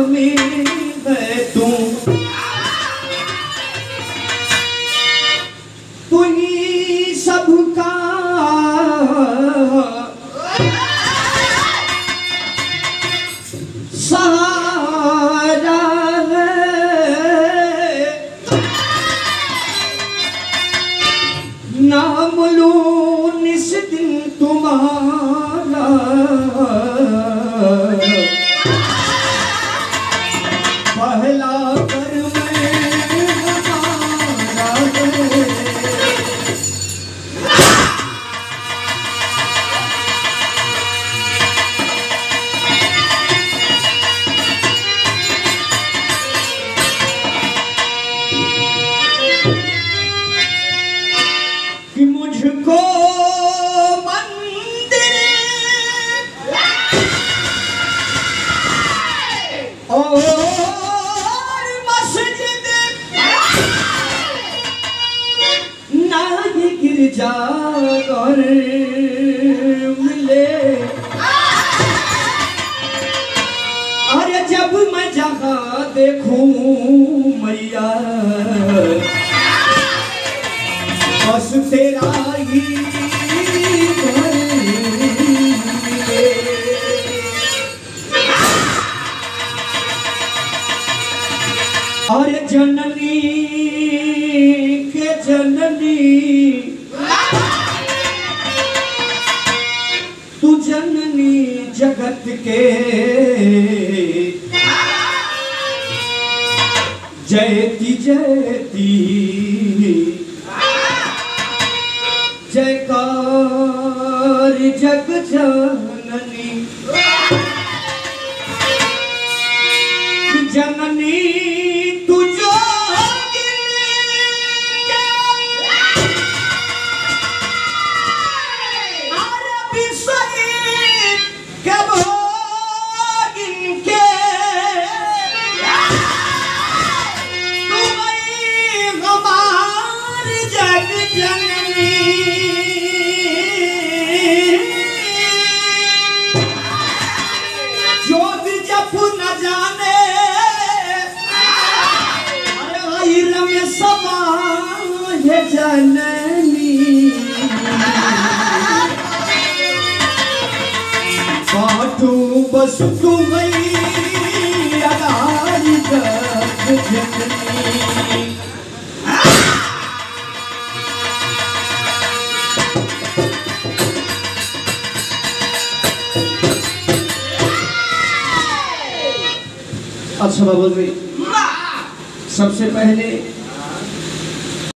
में है तू ही सबका सहारा है। नाम लूं इस दिन तुम्हारा पहला कर्म हमारा है। कि मुझको मंदिर और मस्जिद ना ही गिरजा और मिले। अरे जब मैं जहाँ देखूं मैया बस तेरा ही घर मिले। और जननी के जननी तू जननी जगत के जयती जयती जयकार जग जननी। जननी तू जननी पाठू बस तुम्हें आधारी जग जननी। अच्छा बाबू भाई, सबसे पहले